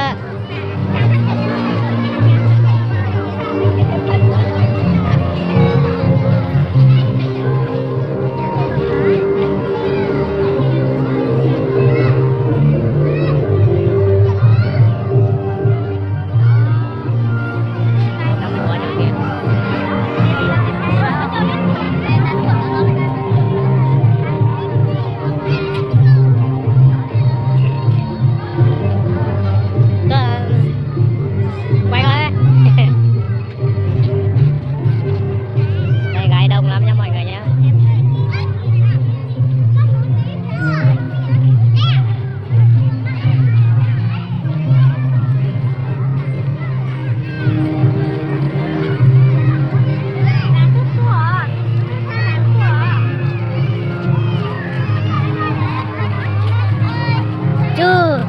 đó. Quay coi. Đây gái đông lắm nha mọi người nhé. Chưa.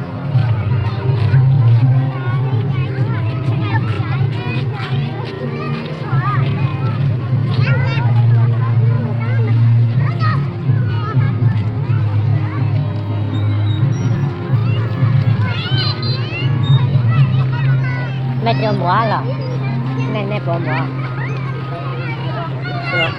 Mẹ cho mua là nè bỏ mua được.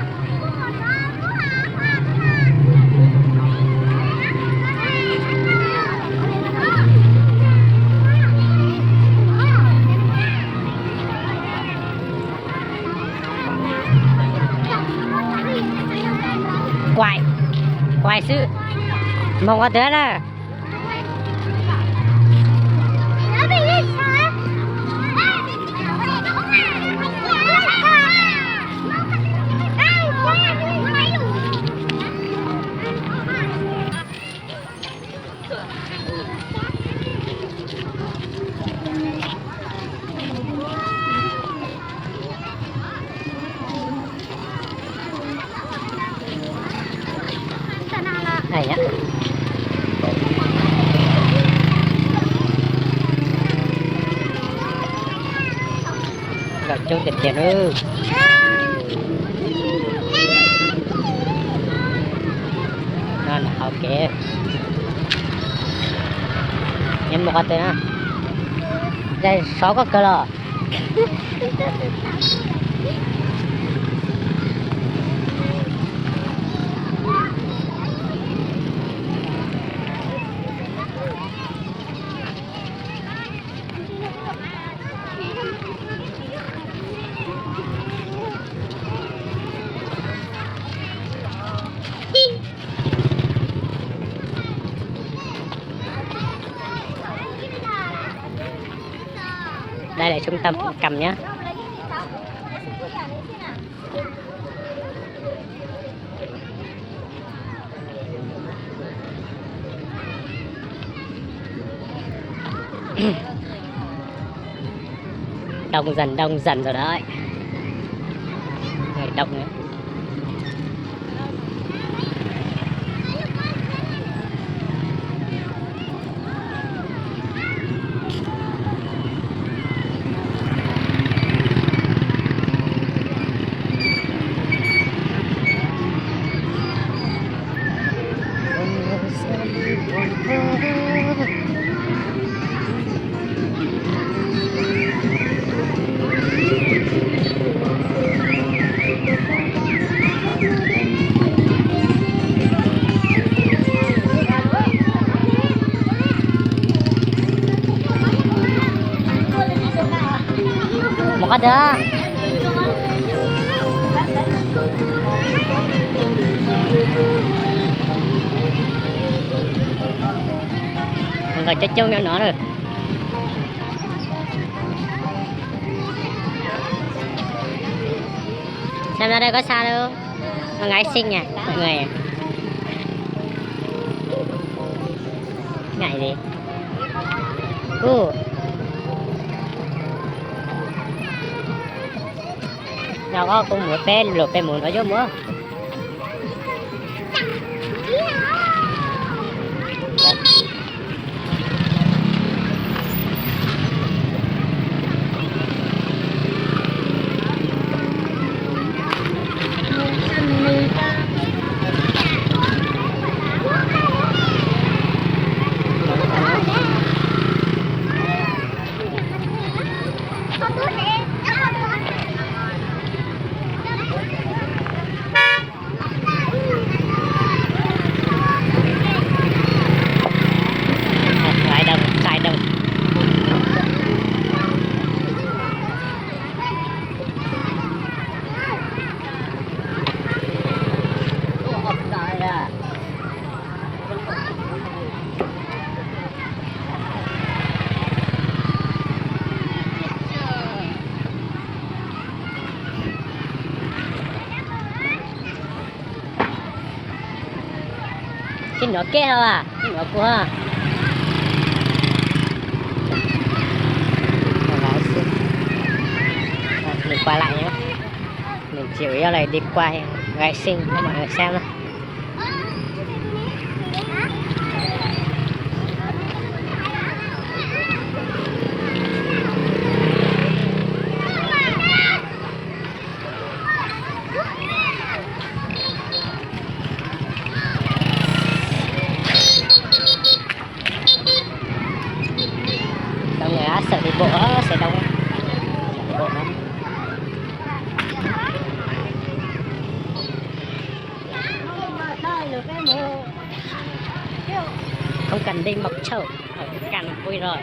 Quay sự mong có thế đó. Này nhá. Gặp chú tiền tiền ư. Nó là ok. Nhân một cái tên á. Đây 6 cái color. Đây là trung tâm cầm nhé. Đông dần rồi đấy. Người đông nữa. Một cái đó. Người chết chung nhau nữa rồi. Xem ra đây có xa đâu. Con gái xinh nha mọi người. Ngại gì? Nào có cùng một bên lột bên muốn có vô mua. cái nửa kia thôi à, cái nửa của ha. Mình qua lại nhé, mình chủ yếu là đi qua gái sinh cho mọi người xem thôi. Đông người Á sợ đi bộ sẽ đông, đi bộ lắm. Không cần đi mọc trầu ở cái cành vui rồi.